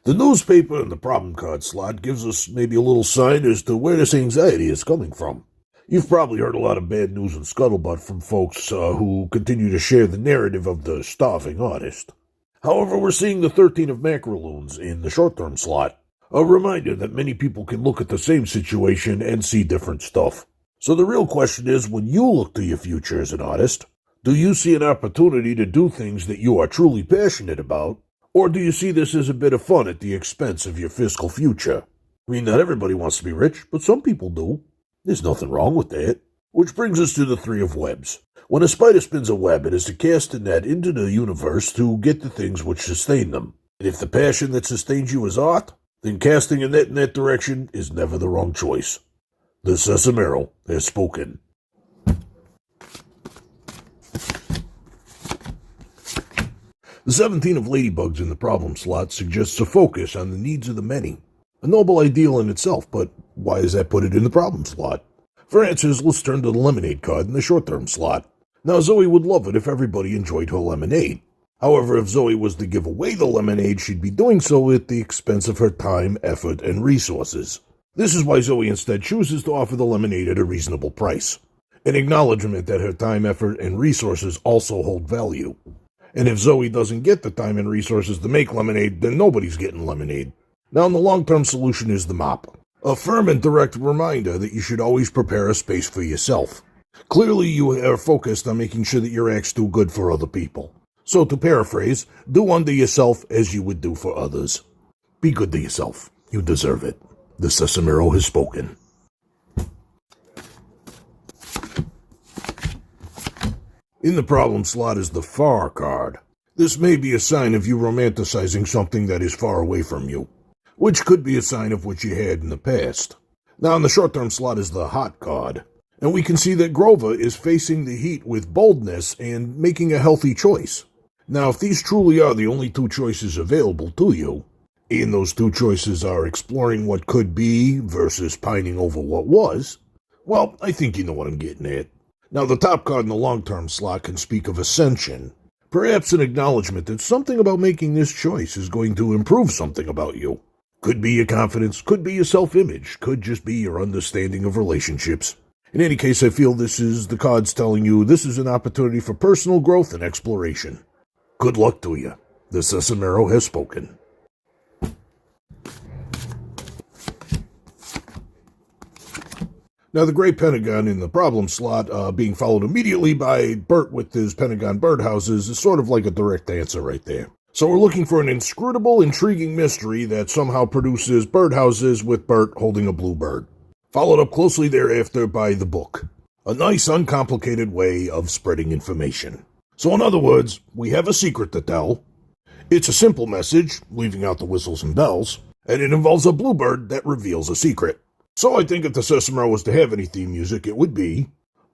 The newspaper in the problem card slot gives us maybe a little sign as to where this anxiety is coming from. You've probably heard a lot of bad news and scuttlebutt from folks who continue to share the narrative of the starving artist. However, we're seeing the 13 of Macaroons in the short-term slot, a reminder that many people can look at the same situation and see different stuff. So the real question is, when you look to your future as an artist, do you see an opportunity to do things that you are truly passionate about, or do you see this as a bit of fun at the expense of your fiscal future? I mean, not everybody wants to be rich, but some people do. There's nothing wrong with that. Which brings us to the 3 of webs. When a spider spins a web, it is to cast a net into the universe to get the things which sustain them. And if the passion that sustains you is art, then casting a net in that direction is never the wrong choice. The Sesamerot has spoken. The 17 of ladybugs in the problem slot suggests a focus on the needs of the many. A noble ideal in itself, but why does that put it in the problem slot? For answers, let's turn to the lemonade card in the short-term slot. Now, Zoe would love it if everybody enjoyed her lemonade. However, if Zoe was to give away the lemonade, she'd be doing so at the expense of her time, effort, and resources. This is why Zoe instead chooses to offer the lemonade at a reasonable price, an acknowledgement that her time, effort, and resources also hold value. And if Zoe doesn't get the time and resources to make lemonade, then nobody's getting lemonade. Now, the long-term solution is the mop. A firm and direct reminder that you should always prepare a space for yourself. Clearly, you are focused on making sure that your acts do good for other people. So, to paraphrase, do unto yourself as you would do for others. Be good to yourself. You deserve it. The Sesamerot has spoken. In the problem slot is the far card. This may be a sign of you romanticizing something that is far away from you, which could be a sign of what you had in the past. Now, in the short-term slot is the hot card, and we can see that Grover is facing the heat with boldness and making a healthy choice. Now, if these truly are the only 2 choices available to you, and those 2 choices are exploring what could be versus pining over what was, well, I think you know what I'm getting at. Now, the top card in the long-term slot can speak of ascension, perhaps an acknowledgement that something about making this choice is going to improve something about you. Could be your confidence, could be your self-image, could just be your understanding of relationships. In any case, I feel this is the cards telling you this is an opportunity for personal growth and exploration. Good luck to you. The Sesamerot has spoken. Now, the gray pentagon in the problem slot being followed immediately by Bert with his pentagon birdhouses is sort of like a direct answer right there. So we're looking for an inscrutable, intriguing mystery that somehow produces birdhouses with Bert holding a blue bird. Followed up closely thereafter by the book. A nice, uncomplicated way of spreading information. So in other words, we have a secret to tell. It's a simple message, leaving out the whistles and bells, and it involves a bluebird that reveals a secret. So I think if the Sesamerot was to have any theme music, it would be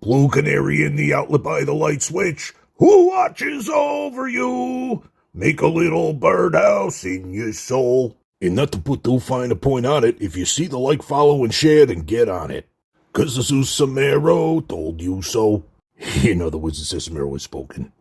Blue Canary in the outlet by the light switch, who watches over you? Make a little birdhouse in your soul. And not to put too fine a point on it, if you see the like, follow, and share, then get on it. 'Cause the Sesamerot told you so. In other words, the Sesamerot has spoken.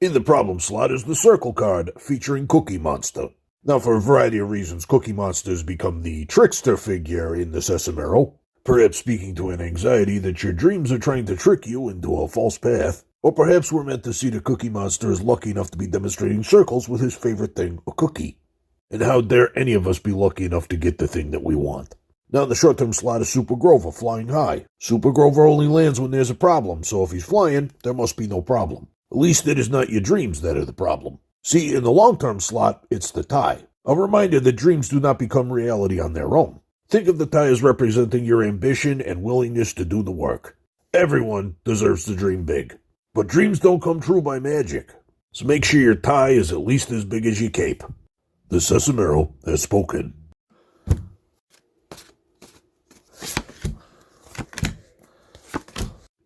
In the problem slot is the circle card, featuring Cookie Monster. Now, for a variety of reasons, Cookie Monster has become the trickster figure in the Sesamerot, perhaps speaking to an anxiety that your dreams are trying to trick you into a false path. Or perhaps we're meant to see the Cookie Monster is lucky enough to be demonstrating circles with his favorite thing, a cookie. And how dare any of us be lucky enough to get the thing that we want? Now, the short-term slot is Super Grover, flying high. Super Grover only lands when there's a problem, so if he's flying, there must be no problem. At least it is not your dreams that are the problem. See, in the long-term slot, it's the tie. A reminder that dreams do not become reality on their own. Think of the tie as representing your ambition and willingness to do the work. Everyone deserves to dream big. But dreams don't come true by magic. So make sure your tie is at least as big as your cape. The Sesamerot has spoken.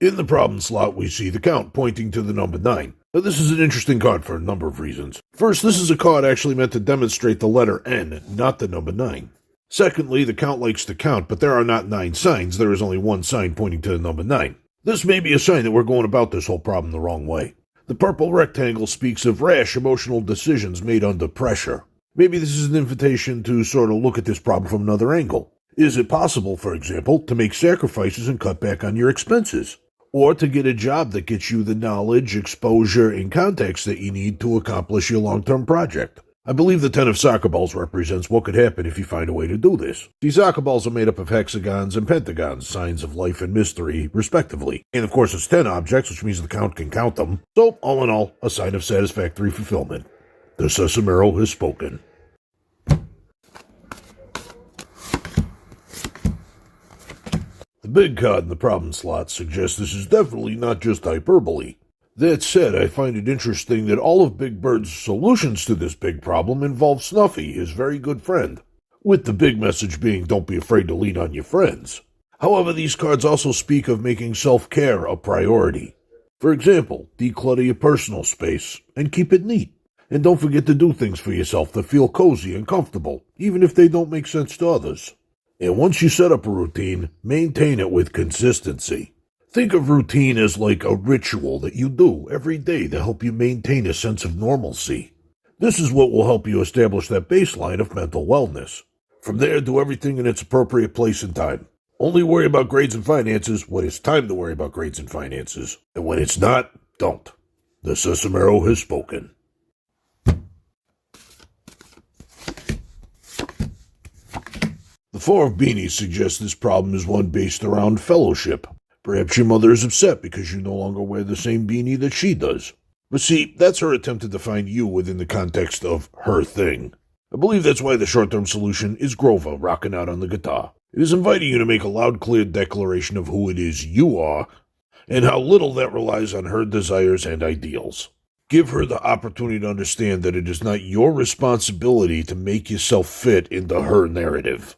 In the problem slot, we see the count pointing to the number 9. Now, this is an interesting card for a number of reasons. First, this is a card actually meant to demonstrate the letter N, not the number 9. Secondly, the count likes to count, but there are not 9 signs. There is only one sign pointing to the number 9. This may be a sign that we're going about this whole problem the wrong way. The purple rectangle speaks of rash emotional decisions made under pressure. Maybe this is an invitation to sort of look at this problem from another angle. Is it possible, for example, to make sacrifices and cut back on your expenses? Or to get a job that gets you the knowledge, exposure, and contacts that you need to accomplish your long-term project? I believe the 10 of soccer balls represents what could happen if you find a way to do this. These soccer balls are made up of hexagons and pentagons, signs of life and mystery, respectively. And of course it's 10 objects, which means the count can count them. So, all in all, a sign of satisfactory fulfillment. The Sesamerot has spoken. The big card in the problem slot suggests this is definitely not just hyperbole. That said, I find it interesting that all of Big Bird's solutions to this big problem involve Snuffy, his very good friend, with the big message being don't be afraid to lean on your friends. However, these cards also speak of making self-care a priority. For example, declutter your personal space and keep it neat. And don't forget to do things for yourself that feel cozy and comfortable, even if they don't make sense to others. And once you set up a routine, maintain it with consistency. Think of routine as like a ritual that you do every day to help you maintain a sense of normalcy. This is what will help you establish that baseline of mental wellness. From there, do everything in its appropriate place and time. Only worry about grades and finances when it's time to worry about grades and finances. And when it's not, don't. The Sesamerot has spoken. The Four of Beanies suggests this problem is one based around fellowship. Perhaps your mother is upset because you no longer wear the same beanie that she does. But see, that's her attempt to define you within the context of her thing. I believe that's why the short-term solution is Grover rocking out on the guitar. It is inviting you to make a loud, clear declaration of who it is you are, and how little that relies on her desires and ideals. Give her the opportunity to understand that it is not your responsibility to make yourself fit into her narrative.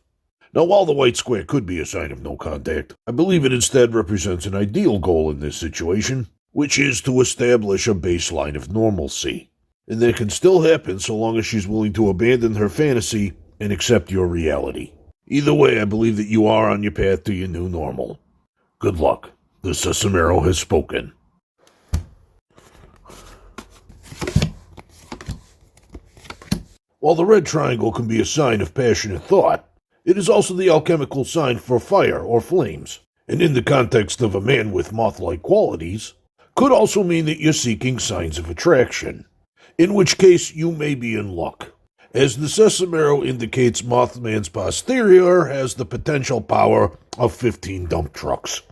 Now, while the white square could be a sign of no contact, I believe it instead represents an ideal goal in this situation, which is to establish a baseline of normalcy. And that can still happen so long as she's willing to abandon her fantasy and accept your reality. Either way, I believe that you are on your path to your new normal. Good luck. The Sesamerot has spoken. While the red triangle can be a sign of passionate thought, it is also the alchemical sign for fire or flames, and in the context of a man with moth-like qualities, could also mean that you're seeking signs of attraction, in which case you may be in luck, as the Sesamerot indicates Mothman's posterior has the potential power of 15 dump trucks.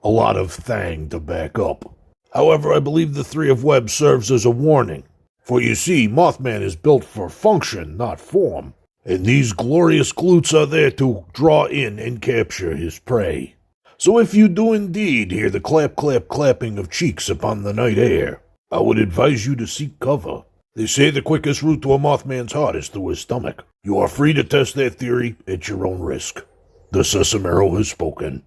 A lot of thang to back up. However, I believe the Three of Webs serves as a warning, for you see, Mothman is built for function, not form. And these glorious glutes are there to draw in and capture his prey. So if you do indeed hear the clapping of cheeks upon the night air, I would advise you to seek cover. They say the quickest route to a Mothman's heart is through his stomach. You are free to test that theory at your own risk. The Sesamerot has spoken.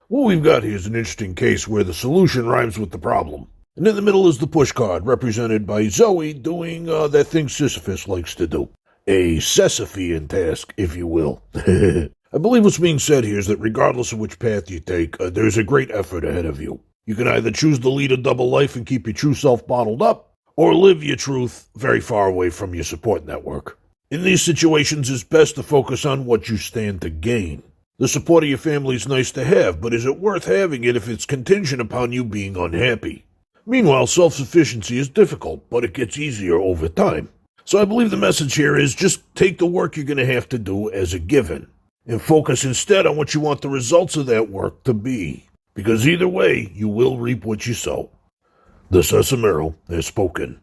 What we've got here is an interesting case where the solution rhymes with the problem. And in the middle is the push card, represented by Zoe doing that thing Sisyphus likes to do. A Sisyphean task, if you will. I believe what's being said here is that regardless of which path you take, there's a great effort ahead of you. You can either choose to lead a double life and keep your true self bottled up, or live your truth very far away from your support network. In these situations, it's best to focus on what you stand to gain. The support of your family is nice to have, but is it worth having it if it's contingent upon you being unhappy? Meanwhile, self-sufficiency is difficult, but it gets easier over time. So I believe the message here is just take the work you're going to have to do as a given, and focus instead on what you want the results of that work to be. Because either way, you will reap what you sow. The Sesamerot has spoken.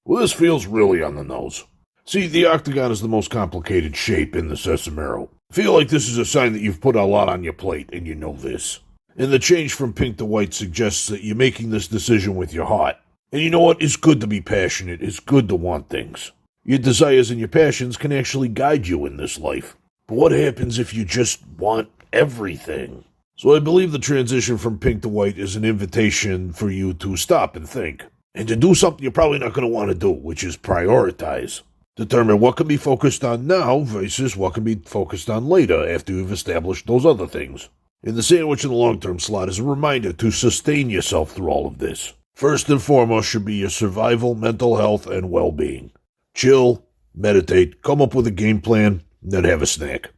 Well, this feels really on the nose. See, the octagon is the most complicated shape in the Sesamerot. I feel like this is a sign that you've put a lot on your plate, and you know this. And the change from pink to white suggests that you're making this decision with your heart. And you know what? It's good to be passionate. It's good to want things. Your desires and your passions can actually guide you in this life. But what happens if you just want everything? So I believe the transition from pink to white is an invitation for you to stop and think. And to do something you're probably not going to want to do, which is prioritize. Determine what can be focused on now versus what can be focused on later after you've established those other things. In the sandwich in the long-term slot is a reminder to sustain yourself through all of this. First and foremost should be your survival, mental health, and well-being. Chill, meditate, come up with a game plan, then have a snack.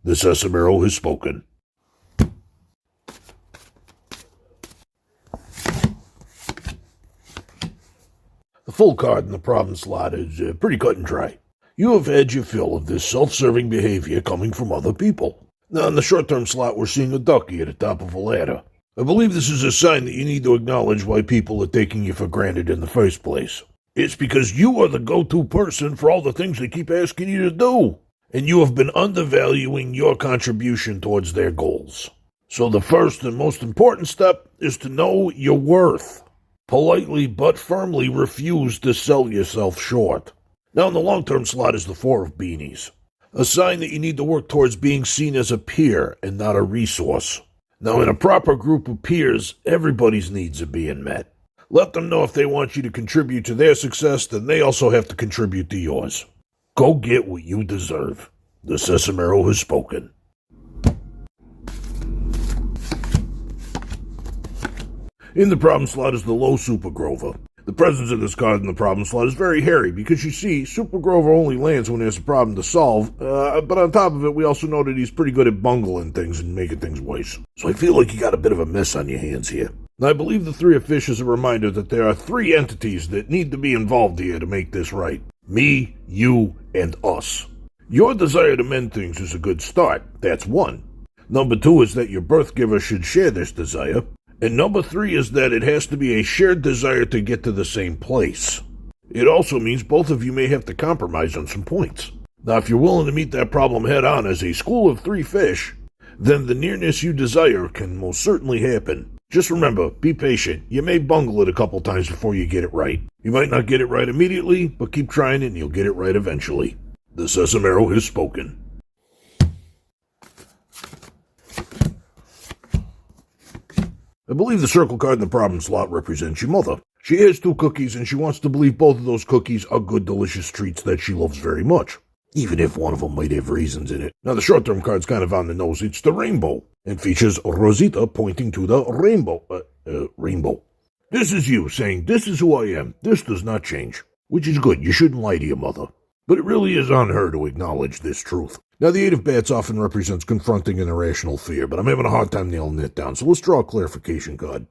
The Sesamerot has spoken. The full card in the problem slot is pretty cut and dry. You have had your fill of this self-serving behavior coming from other people. Now, in the short-term slot, we're seeing a ducky at the top of a ladder. I believe this is a sign that you need to acknowledge why people are taking you for granted in the first place. It's because you are the go-to person for all the things they keep asking you to do, and you have been undervaluing your contribution towards their goals. So the first and most important step is to know your worth. Politely but firmly refuse to sell yourself short. Now in the long-term slot is the Four of Beanies, a sign that you need to work towards being seen as a peer and not a resource. Now in a proper group of peers, everybody's needs are being met. Let them know if they want you to contribute to their success, then they also have to contribute to yours. Go get what you deserve. The Sesamerot has spoken. In the problem slot is the low Super Grover. The presence of this card in the problem slot is very hairy because you see, Super Grover only lands when there's a problem to solve, but on top of it, we also know that he's pretty good at bungling things and making things worse. So I feel like you got a bit of a mess on your hands here. Now I believe the Three of Fish is a reminder that there are three entities that need to be involved here to make this right. Me, you, and us. Your desire to mend things is a good start. That's one. Number two is that your birth giver should share this desire. And number three is that it has to be a shared desire to get to the same place. It also means both of you may have to compromise on some points. Now, if you're willing to meet that problem head on as a school of three fish, then the nearness you desire can most certainly happen. Just remember, be patient. You may bungle it a couple times before you get it right. You might not get it right immediately, but keep trying and you'll get it right eventually. The Sesamerot has spoken. I believe the circle card in the problem slot represents your mother. She has 2 cookies, and she wants to believe both of those cookies are good, delicious treats that she loves very much, even if one of them might have raisins in it. Now, the short-term card's kind of on the nose. It's the rainbow, and features Rosita pointing to the rainbow. Rainbow. This is you saying, this is who I am. This does not change. Which is good. You shouldn't lie to your mother. But it really is on her to acknowledge this truth. Now, the Eight of Bats often represents confronting an irrational fear, but I'm having a hard time nailing it down, so let's draw a clarification card.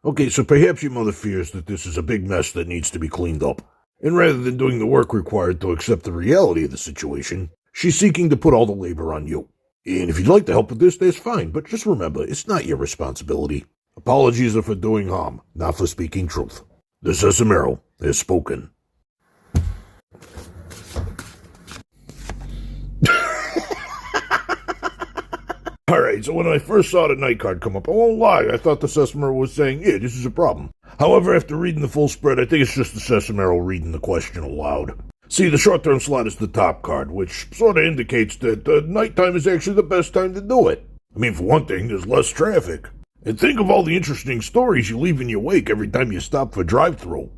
Okay, so perhaps your mother fears that this is a big mess that needs to be cleaned up. And rather than doing the work required to accept the reality of the situation, she's seeking to put all the labor on you. And if you'd like to help with this, that's fine, but just remember, it's not your responsibility. Apologies are for doing harm, not for speaking truth. The Sesamerot has spoken. Alright, so when I first saw the night card come up, I won't lie, I thought the Sesamerot was saying, yeah, this is a problem. However, after reading the full spread, I think it's just the Sesamerot reading the question aloud. See, the short-term slot is the top card, which sort of indicates that nighttime is actually the best time to do it. I mean, for one thing, there's less traffic. And think of all the interesting stories you leave in your wake every time you stop for drive-thru.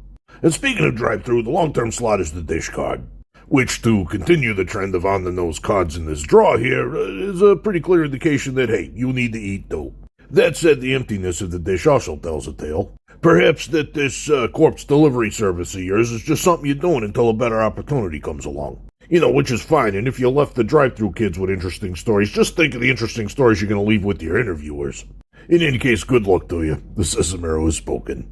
And speaking of drive-thru, the long-term slot is the dish card, which, to continue the trend of on-the-nose cards in this draw here, is a pretty clear indication that, hey, you need to eat too. That said, the emptiness of the dish also tells a tale. Perhaps that this corpse delivery service of yours is just something you're doing until a better opportunity comes along. You know, which is fine, and if you left the drive-thru kids with interesting stories, just think of the interesting stories you're going to leave with your interviewers. In any case, good luck to you. The Sesamerot has spoken.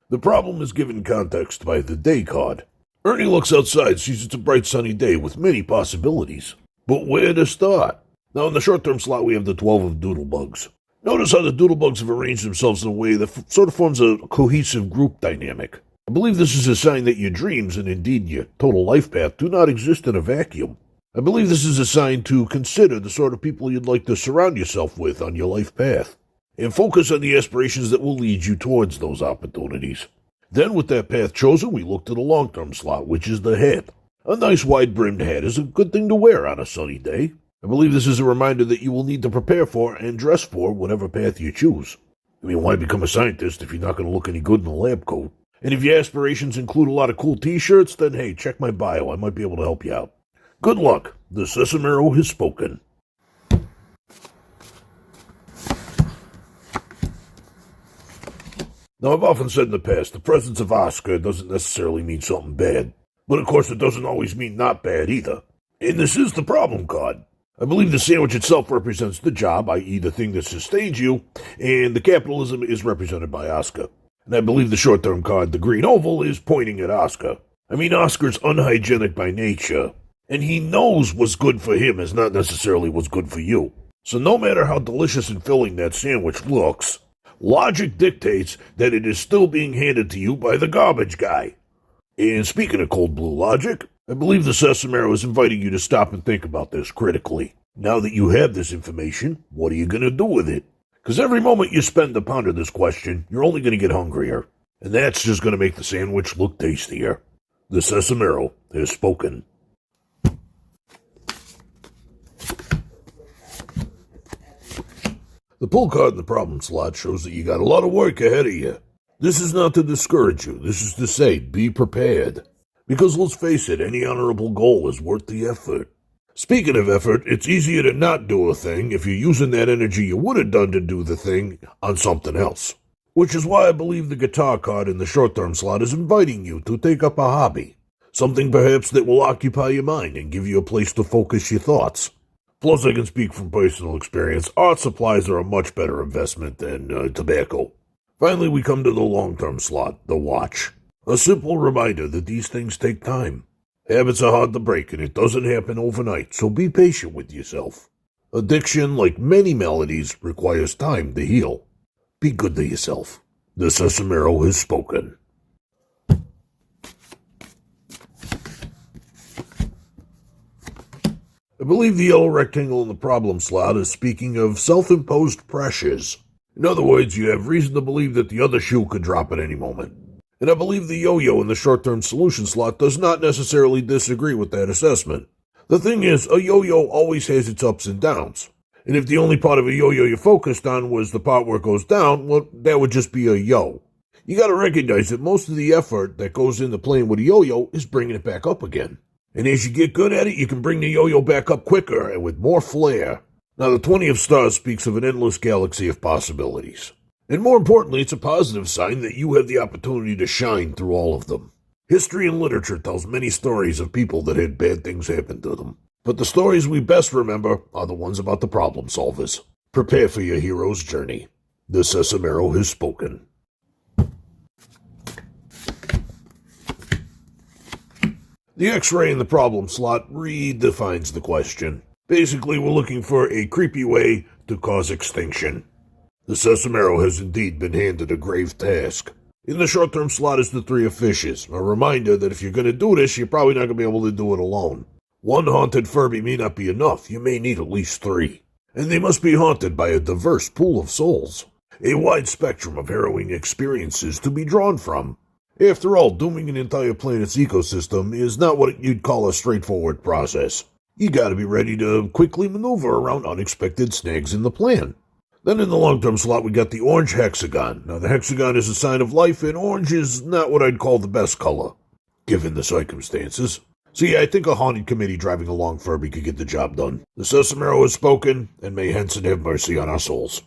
The problem is given context by the day card. Ernie looks outside, sees it's a bright sunny day with many possibilities. But where to start? Now in the short-term slot we have the 12 of Doodlebugs. Notice how the Doodlebugs have arranged themselves in a way that sort of forms a cohesive group dynamic. I believe this is a sign that your dreams, and indeed your total life path, do not exist in a vacuum. I believe this is a sign to consider the sort of people you'd like to surround yourself with on your life path, and focus on the aspirations that will lead you towards those opportunities. Then, with that path chosen, we look to the long-term slot, which is the hat. A nice wide-brimmed hat is a good thing to wear on a sunny day. I believe this is a reminder that you will need to prepare for and dress for whatever path you choose. I mean, why become a scientist if you're not going to look any good in a lab coat? And if your aspirations include a lot of cool t-shirts, then hey, check my bio. I might be able to help you out. Good luck. The Sesamerot has spoken. Now, I've often said in the past, the presence of Oscar doesn't necessarily mean something bad. But of course, it doesn't always mean not bad either. And this is the problem card. I believe the sandwich itself represents the job, i.e. the thing that sustains you, and the capitalism is represented by Oscar. And I believe the short-term card, the green oval, is pointing at Oscar. I mean, Oscar's unhygienic by nature, and he knows what's good for him is not necessarily what's good for you. So no matter how delicious and filling that sandwich looks, logic dictates that it is still being handed to you by the garbage guy. And speaking of cold blue logic, I believe the Sesamerot is inviting you to stop and think about this critically. Now that you have this information, what are you going to do with it? Because every moment you spend to ponder this question, you're only going to get hungrier. And that's just going to make the sandwich look tastier. The Sesamerot has spoken. The pull card in the problem slot shows that you got a lot of work ahead of you. This is not to discourage you. This is to say, be prepared. Because let's face it, any honorable goal is worth the effort. Speaking of effort, it's easier to not do a thing if you're using that energy you would have done to do the thing on something else. Which is why I believe the guitar card in the short-term slot is inviting you to take up a hobby. Something perhaps that will occupy your mind and give you a place to focus your thoughts. Plus, I can speak from personal experience, art supplies are a much better investment than tobacco. Finally, we come to the long-term slot, the watch. A simple reminder that these things take time. Habits are hard to break, and it doesn't happen overnight, so be patient with yourself. Addiction, like many maladies, requires time to heal. Be good to yourself. The Sesamerot has spoken. I believe the yellow rectangle in the problem slot is speaking of self-imposed pressures. In other words, you have reason to believe that the other shoe could drop at any moment. And I believe the yo-yo in the short-term solution slot does not necessarily disagree with that assessment. The thing is, a yo-yo always has its ups and downs. And if the only part of a yo-yo you focused on was the part where it goes down, well, that would just be a yo. You gotta recognize that most of the effort that goes into playing with a yo-yo is bringing it back up again. And as you get good at it, you can bring the yo-yo back up quicker and with more flair. Now, the 20 of stars speaks of an endless galaxy of possibilities. And more importantly, it's a positive sign that you have the opportunity to shine through all of them. History and literature tells many stories of people that had bad things happen to them. But the stories we best remember are the ones about the problem solvers. Prepare for your hero's journey. The Sesamerot has spoken. The X-ray in the problem slot redefines the question. Basically, we're looking for a creepy way to cause extinction. The Sesamerot has indeed been handed a grave task. In the short-term slot is the Three of Fishes, a reminder that if you're going to do this, you're probably not going to be able to do it alone. One haunted Furby may not be enough, you may need at least three. And they must be haunted by a diverse pool of souls. A wide spectrum of harrowing experiences to be drawn from. After all, dooming an entire planet's ecosystem is not what you'd call a straightforward process. You gotta be ready to quickly maneuver around unexpected snags in the plan. Then in the long-term slot, we got the orange hexagon. Now, the hexagon is a sign of life, and orange is not what I'd call the best color, given the circumstances. So yeah, I think a haunted committee driving a long Furby could get the job done. The Sesamerot has spoken, and may Henson have mercy on our souls.